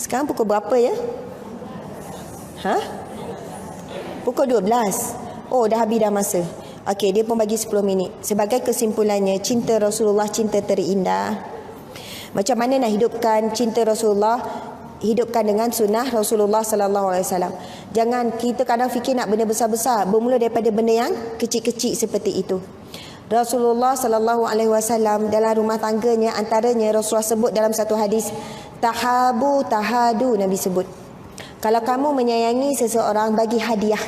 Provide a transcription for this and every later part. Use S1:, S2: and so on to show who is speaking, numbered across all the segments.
S1: Sekarang pukul berapa ya? Pukul 12. Oh, dah habis dah masa. Okey, dia pun bagi 10 minit. Sebagai kesimpulannya, cinta Rasulullah cinta terindah. Macam mana nak hidupkan cinta Rasulullah? Hidupkan dengan sunnah Rasulullah sallallahu alaihi wasallam. Jangan kita kadang fikir nak benda besar-besar, bermula daripada benda yang kecil-kecil seperti itu. Rasulullah sallallahu alaihi wasallam dalam rumah tangganya, antaranya Rasulullah sebut dalam satu hadis, tahabu tahadu, Nabi sebut. Kalau kamu menyayangi seseorang, bagi hadiah.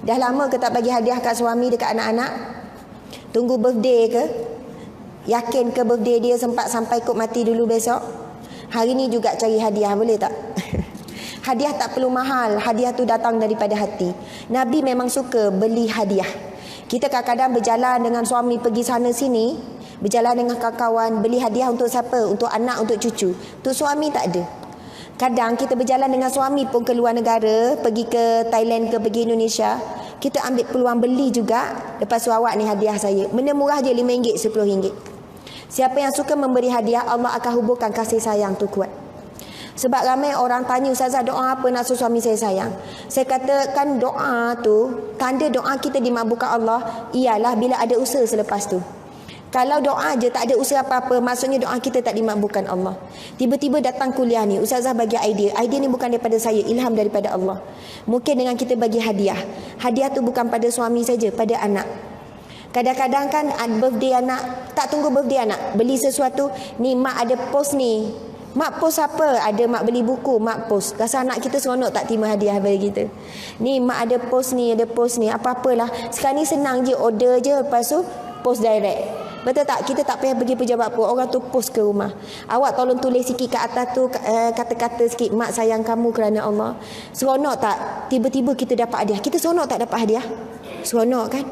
S1: Dah lama ke tak bagi hadiah kat suami, dekat anak-anak? Tunggu birthday ke? Yakin ke birthday dia sempat sampai kok mati dulu besok? Hari ni juga cari hadiah, boleh tak? Hadiah tak perlu mahal, hadiah tu datang daripada hati. Nabi memang suka beli hadiah. Kita kadang-kadang berjalan dengan suami pergi sana sini, berjalan dengan kawan-kawan, beli hadiah untuk siapa? Untuk anak, untuk cucu. Untuk suami tak ada. Kadang kita berjalan dengan suami pun ke luar negara, pergi ke Thailand ke pergi Indonesia, kita ambil peluang beli juga. Lepas tu, awak ni hadiah saya. Benda murah je, RM5, RM10. Siapa yang suka memberi hadiah, Allah akan hubungkan kasih sayang tu kuat. Sebab ramai orang tanya, Ustazah, doa apa nak suruh suami saya sayang? Saya katakan doa tu, tanda doa kita dimakbulkan Allah ialah bila ada usaha selepas tu. Kalau doa je tak ada usaha apa-apa, maksudnya doa kita tak dimakbulkan Allah. Tiba-tiba datang kuliah ni, Ustazah bagi idea. Idea ni bukan daripada saya, ilham daripada Allah. Mungkin dengan kita bagi hadiah. Hadiah tu bukan pada suami saja, pada anak. Kadang-kadang kan birthday anak, tak tunggu birthday anak, beli sesuatu, ni mak ada post ni. Mak post apa? Ada mak beli buku, mak post. Rasa anak kita seronok tak terima hadiah dari kita. Ni mak ada post ni, ada post ni, apa-apalah. Sekarang ni senang je, order je, lepas tu post direct. Betul tak? Kita tak payah pergi pejabat pun, orang tu post ke rumah. Awak tolong tulis sikit kat atas tu, kata-kata sikit, mak sayang kamu kerana Allah. Seronok tak? Tiba-tiba kita dapat hadiah. Kita seronok tak dapat hadiah? Seronok kan?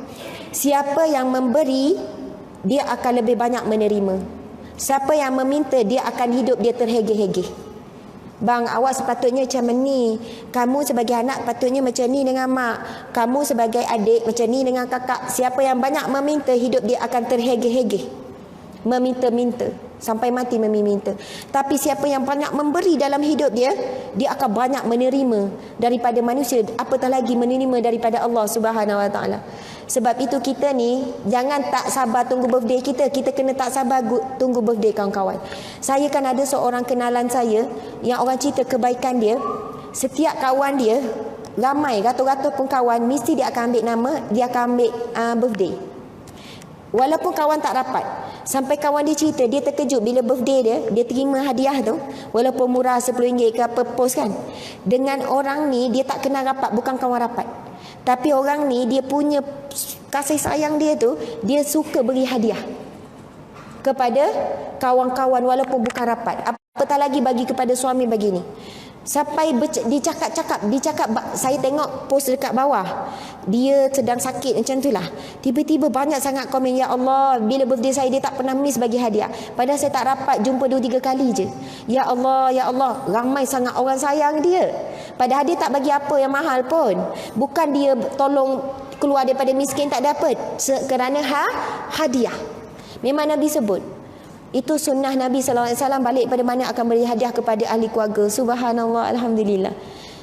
S1: Siapa yang memberi, dia akan lebih banyak menerima. Siapa yang meminta, dia akan hidup dia terhege-hege. Bang, awak sepatutnya macam ni. Kamu sebagai anak patutnya macam ni dengan mak. Kamu sebagai adik macam ni dengan kakak. Siapa yang banyak meminta, hidup dia akan terhege-hege. Meminta-minta. Sampai mati meminta. Tapi siapa yang banyak memberi dalam hidup dia, dia akan banyak menerima daripada manusia, apatah lagi menerima daripada Allah Subhanahu Wa Taala. Sebab itu kita ni jangan tak sabar tunggu birthday kita. Kita kena tak sabar tunggu birthday kawan-kawan. Saya kan ada seorang kenalan saya yang orang cerita kebaikan dia. Setiap kawan dia, ramai ratus-ratus pun kawan, mesti dia akan ambil nama, dia akan ambil birthday. Walaupun kawan tak rapat. Sampai kawan dia cerita, dia terkejut bila birthday dia terima hadiah tu, walaupun murah RM10 ke apa, post kan. Dengan orang ni, dia tak kenal rapat, bukan kawan rapat. Tapi orang ni, dia punya kasih sayang dia tu, dia suka beri hadiah kepada kawan-kawan walaupun bukan rapat. Apatah lagi bagi kepada suami begini. Sampai dicakap, saya tengok post dekat bawah, dia sedang sakit macam tu lah. Tiba-tiba banyak sangat komen, ya Allah, bila birthday saya dia tak pernah miss bagi hadiah. Padahal saya tak rapat, jumpa 2-3 kali je. Ya Allah, ramai sangat orang sayang dia. Padahal dia tak bagi apa yang mahal pun. Bukan dia tolong keluar daripada miskin, tak dapat. Kerana hadiah. Memang Nabi sebut. Itu sunnah Nabi SAW, balik pada mana akan beri hadiah kepada ahli keluarga. Subhanallah, Alhamdulillah.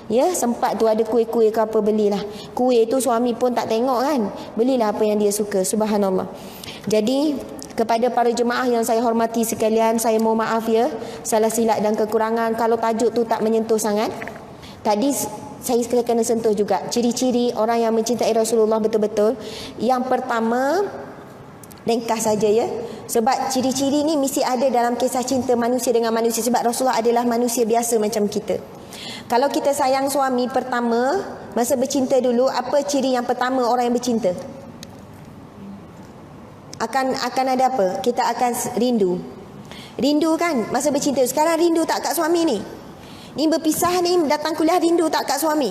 S1: Ya, sempat tu ada kuih-kuih ke apa, belilah. Kuih tu suami pun tak tengok kan. Belilah apa yang dia suka. Subhanallah. Jadi, kepada para jemaah yang saya hormati sekalian, saya mohon maaf ya, salah silap dan kekurangan kalau tajuk tu tak menyentuh sangat. Tadi saya kena sentuh juga ciri-ciri orang yang mencintai Rasulullah betul-betul. Yang pertama, ringkas saja ya. Sebab ciri-ciri ni mesti ada dalam kisah cinta manusia dengan manusia. Sebab Rasulullah adalah manusia biasa macam kita. Kalau kita sayang suami, pertama, masa bercinta dulu, apa ciri yang pertama orang yang bercinta? Akan ada apa? Kita akan rindu. Rindu kan masa bercinta. Sekarang rindu tak kat suami ni? Ni berpisah ni, datang kuliah rindu tak kat suami?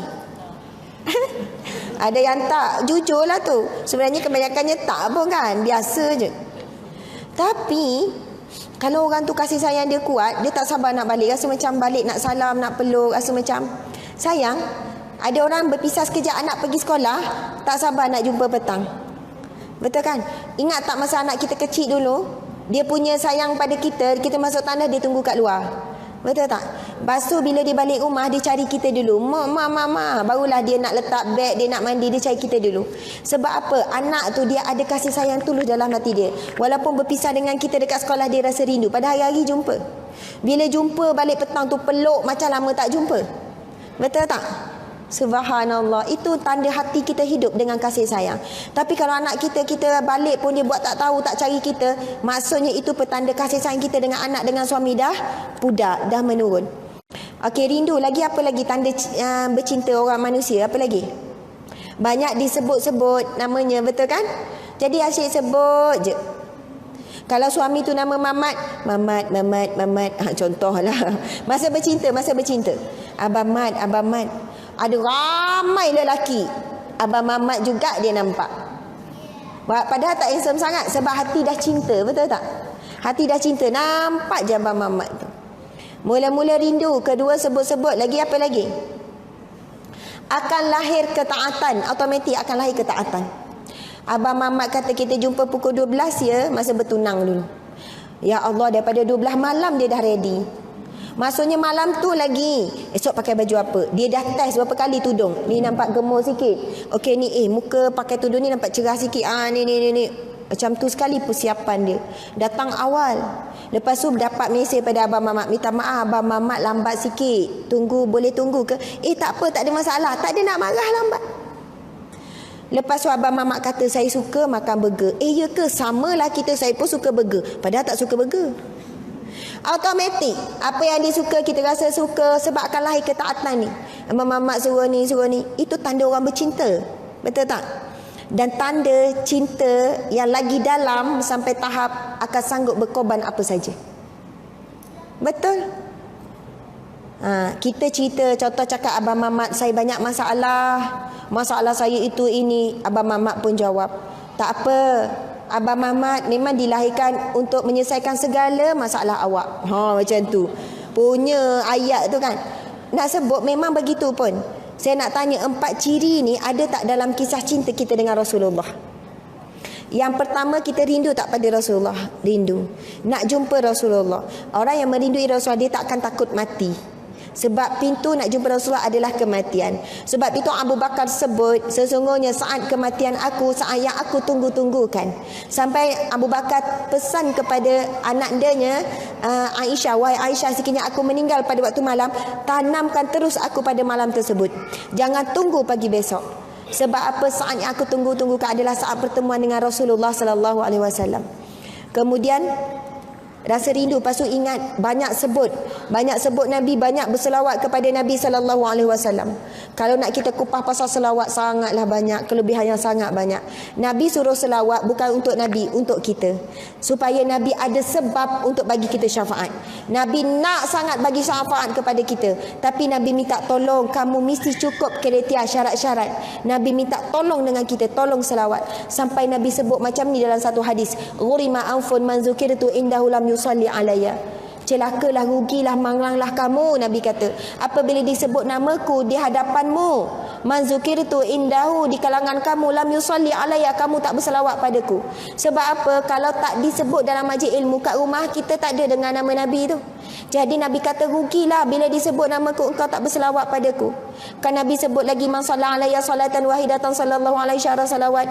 S1: Ada yang tak, jujurlah tu. Sebenarnya kebanyakannya tak pun kan, biasa je. Tapi kalau orang tu kasih sayang dia kuat, dia tak sabar nak balik. Rasa macam balik nak salam, nak peluk, rasa macam sayang. Ada orang berpisah sekejap, anak pergi sekolah, tak sabar nak jumpa petang. Betul kan? Ingat tak masa anak kita kecil dulu, dia punya sayang pada kita, kita masuk tandas dia tunggu kat luar. Betul tak? Lepas tu bila dia balik rumah, dia cari kita dulu. Mak. Barulah dia nak letak beg, dia nak mandi, dia cari kita dulu. Sebab apa? Anak tu dia ada kasih sayang tulus dalam hati dia. Walaupun berpisah dengan kita dekat sekolah, dia rasa rindu. Pada hari-hari jumpa. Bila jumpa balik petang tu peluk macam lama tak jumpa. Betul tak? Subhanallah. Itu tanda hati kita hidup dengan kasih sayang. Tapi kalau anak kita balik pun dia buat tak tahu, tak cari kita, maksudnya itu petanda kasih sayang kita dengan anak, dengan suami dah pudar, dah menurun. Okey, rindu lagi apa lagi tanda bercinta orang manusia? Apa lagi? Banyak disebut-sebut namanya, betul kan? Jadi asyik sebut je. Kalau suami tu nama Mamat. Contohlah. Masa bercinta. Abang Mat. Ada ramai lelaki. Abang Mamat juga dia nampak. Padahal tak handsome sangat. Sebab hati dah cinta, betul tak? Hati dah cinta. Nampak je Abang Mamat tu. Mula-mula rindu. Kedua sebut-sebut. Lagi apa lagi? Akan lahir ketaatan. Automatik akan lahir ketaatan. Abang Mamat kata kita jumpa pukul 12 ya. Masa bertunang dulu. Ya Allah, daripada 12 malam dia dah ready. Maksudnya malam tu lagi esok pakai baju apa. Dia dah test berapa kali tudung. Ni nampak gemuk sikit. Okey ni muka pakai tudung ni nampak cerah sikit. Ni. Macam tu sekali persiapan dia. Datang awal. Lepas tu dapat mesej pada Abang Mamat. Minta maaf Abang Mamat lambat sikit. Boleh tunggu ke? Tak apa, tak ada masalah. Tak ada nak marah lambat. Lepas tu Abang Mamat kata saya suka makan burger. Ya ke? Samalah kita, saya pun suka burger. Padahal tak suka burger. Automatik. Apa yang dia suka kita rasa suka. Sebab akan lahir ketaatan ni. Abang Mamat suruh ni. Itu tanda orang bercinta. Betul tak? Dan tanda cinta yang lagi dalam sampai tahap akan sanggup berkorban apa saja. Betul? Kita cerita, contoh cakap Abang Mamat saya banyak masalah saya itu ini. Abang Mamat pun jawab, tak apa, Abang Mamat memang dilahirkan untuk menyelesaikan segala masalah awak. Macam tu punya ayat tu kan. Nak sebut memang begitu pun. Saya nak tanya, 4 ciri ni ada tak dalam kisah cinta kita dengan Rasulullah? Yang pertama, kita rindu tak pada Rasulullah? Rindu. Nak jumpa Rasulullah. Orang yang merindui Rasulullah, dia tak akan takut mati. Sebab pintu nak jumpa Rasulullah adalah kematian. Sebab itu Abu Bakar sebut, sesungguhnya saat kematian aku, saat yang aku tunggu-tunggukan. Sampai Abu Bakar pesan kepada anak andanya, Aisyah, wahai Aisyah, sekiranya aku meninggal pada waktu malam, tanamkan terus aku pada malam tersebut. Jangan tunggu pagi besok. Sebab apa? Saat yang aku tunggu-tunggukan adalah saat pertemuan dengan Rasulullah sallallahu alaihi wasallam. Kemudian rasa rindu, lepas tu ingat banyak sebut Nabi, banyak berselawat kepada Nabi sallallahu alaihi wasallam. Kalau nak kita kupas pasal selawat, sangatlah banyak, kelebihan yang sangat banyak. Nabi suruh selawat bukan untuk Nabi, untuk kita, supaya Nabi ada sebab untuk bagi kita syafaat. Nabi nak sangat bagi syafaat kepada kita, tapi Nabi minta tolong, kamu mesti cukup kriteria syarat-syarat. Nabi minta tolong dengan kita, tolong selawat. Sampai Nabi sebut macam ni dalam satu hadis, ghurima anfun man zukirtu indahu lam yusalli alayya. Celakalah, rugilah, manglanglah kamu, Nabi kata, apabila disebut namaku di hadapanmu, man zukirtu indahu, di kalangan kamu, lam yusalli alayya, kamu tak berselawat padaku. Sebab apa? Kalau tak disebut dalam majlis ilmu kat rumah kita, tak ada dengan nama Nabi tu. Jadi Nabi kata, rugilah bila disebut namaku engkau tak berselawat padaku. Kan Nabi sebut lagi, man shalla alayya salatan wahidatan sallallahu alaihi salawat.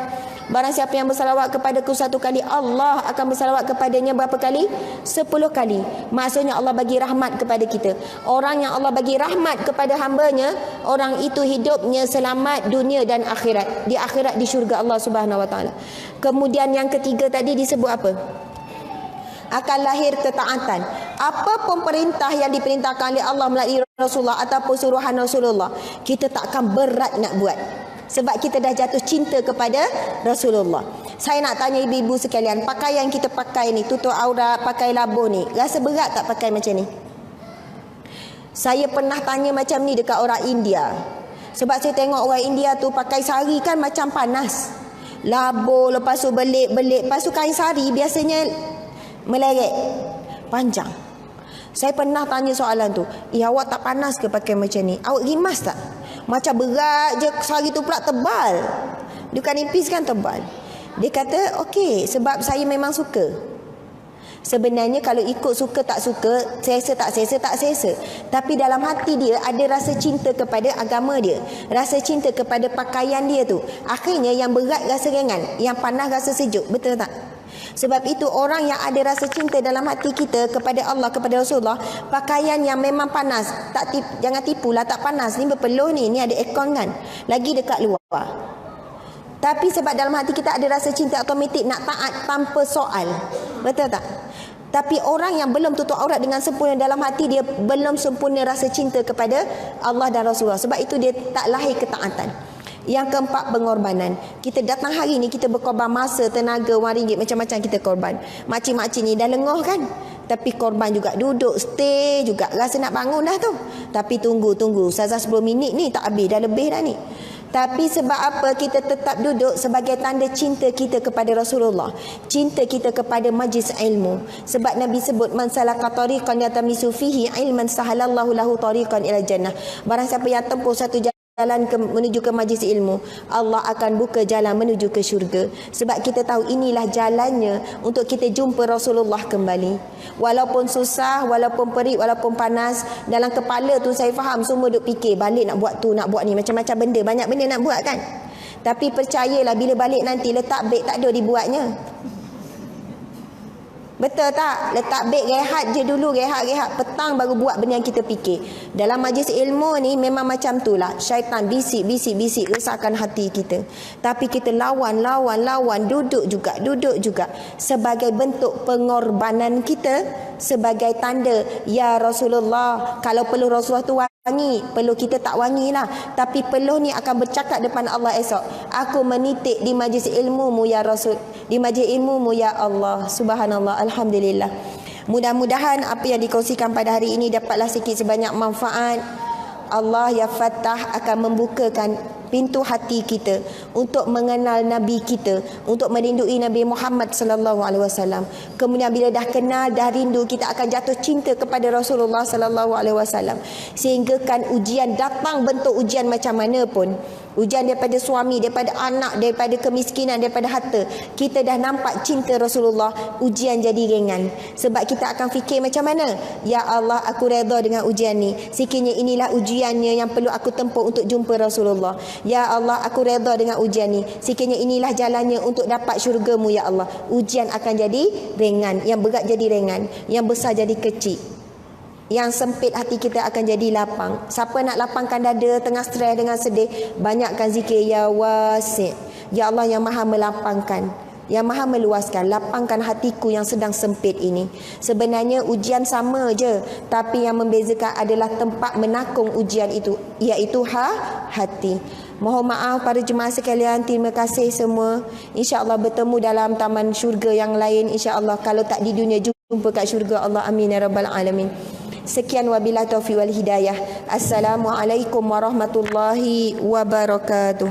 S1: Barang siapa yang bersalawat kepadaku satu kali, Allah akan bersalawat kepadanya berapa kali? 10 kali. Maksudnya Allah bagi rahmat kepada kita. Orang yang Allah bagi rahmat kepada hambanya, orang itu hidupnya selamat dunia dan akhirat. Di akhirat di syurga Allah Subhanahu Wa Taala. Kemudian yang ketiga tadi disebut apa? Akan lahir ketaatan. Apapun perintah yang diperintahkan oleh Allah melalui Rasulullah ataupun suruhan Rasulullah, kita tak akan berat nak buat. Sebab kita dah jatuh cinta kepada Rasulullah. Saya nak tanya ibu-ibu sekalian, pakaian kita pakai ni, tutup aurat, pakai labuh ni, rasa berat tak pakai macam ni? Saya pernah tanya macam ni dekat orang India. Sebab saya tengok orang India tu pakai sari kan macam panas. Labuh, lepas tu belik-belik, lepas tu kain sari biasanya meleret, panjang. Saya pernah tanya soalan tu, awak tak panas ke pakai macam ni? Awak rimas tak? Macam berat je, sari tu pula tebal. Bukan nipis kan, tebal. Dia kata, okey, sebab saya memang suka. Sebenarnya kalau ikut suka tak suka, selesa tak selesa, tak selesa. Tapi dalam hati dia ada rasa cinta kepada agama dia, rasa cinta kepada pakaian dia tu. Akhirnya yang berat rasa ringan, yang panas rasa sejuk. Betul tak? Sebab itu orang yang ada rasa cinta dalam hati kita kepada Allah, kepada Rasulullah, pakaian yang memang panas, jangan tipulah tak panas. Ni berpeluh ni ada aircon kan, lagi dekat luar. Tapi sebab dalam hati kita ada rasa cinta, automatik nak taat tanpa soal. Betul tak? Tapi orang yang belum tutup aurat dengan sempurna, dalam hati dia belum sempurna rasa cinta kepada Allah dan Rasulullah. Sebab itu dia tak lahir ketaatan. Yang keempat, pengorbanan. Kita datang hari ni, kita berkorban masa, tenaga, wang ringgit, macam-macam kita korban. Makcik-makcik ni dah lengoh kan, tapi korban juga, duduk, stay juga, rasa nak bangun dah tu. Tapi tunggu Ustazah 10 minit ni tak habis, dah lebih dah ni. Tapi sebab apa kita tetap duduk? Sebagai tanda cinta kita kepada Rasulullah, cinta kita kepada majlis ilmu. Sebab Nabi sebut, man salaka tariqan yatamisu fihi ilman sahalallahu lahu tariqan ila jannah. Barang siapa yang tempuh satu jalan menuju ke majlis ilmu, Allah akan buka jalan menuju ke syurga. Sebab kita tahu inilah jalannya untuk kita jumpa Rasulullah kembali. Walaupun susah, walaupun perit, walaupun panas, dalam kepala tu saya faham semua duk fikir balik nak buat tu, nak buat ni, macam-macam benda, banyak benda nak buat kan. Tapi percayalah, bila balik nanti letak beg tak ada dibuatnya. Betul tak? Letak beg, rehat je dulu, rehat. Petang baru buat benda yang kita fikir. Dalam majlis ilmu ni memang macam tu lah. Syaitan bisik, resahkan hati kita. Tapi kita lawan, duduk juga. Sebagai bentuk pengorbanan kita, sebagai tanda, ya Rasulullah, kalau perlu Rasulullah tu wangi, perlu kita tak wangi lah. Tapi perlu ni akan bercakap depan Allah esok, aku menitik di majlis ilmumu ya Rasul, di majlis ilmumu ya Allah. Subhanallah, alhamdulillah. Mudah-mudahan apa yang dikongsikan pada hari ini dapatlah sikit sebanyak manfaat. Allah ya Fattah akan membukakan pintu hati kita untuk mengenal Nabi kita, untuk merindui Nabi Muhammad sallallahu alaihi wasallam. Kemudian bila dah kenal, dah rindu, kita akan jatuh cinta kepada Rasulullah sallallahu alaihi wasallam. Sehingga kan ujian datang bentuk ujian macam mana pun, ujian daripada suami, daripada anak, daripada kemiskinan, daripada harta, kita dah nampak cinta Rasulullah, ujian jadi ringan. Sebab kita akan fikir macam mana? Ya Allah, aku redha dengan ujian ni. Sekiranya inilah ujiannya yang perlu aku tempuh untuk jumpa Rasulullah. Ya Allah, aku redha dengan ujian ni. Sekiranya inilah jalannya untuk dapat syurgamu ya Allah. Ujian akan jadi ringan, yang berat jadi ringan, yang besar jadi kecil. Yang sempit hati kita akan jadi lapang. Siapa nak lapangkan dada tengah stres dengan sedih, banyakkan zikir ya wasi'. Ya Allah yang maha melapangkan, yang maha meluaskan, lapangkan hatiku yang sedang sempit ini. Sebenarnya ujian sama je, tapi yang membezakan adalah tempat menakung ujian itu, iaitu hati. Mohon maaf para jemaah sekalian, terima kasih semua. InsyaAllah bertemu dalam taman syurga yang lain, InsyaAllah. Kalau tak di dunia, jumpa kat syurga Allah. Amin ya rabbal alamin. Sekian wabillahi taufiq wal hidayah. Assalamualaikum warahmatullahi wabarakatuh.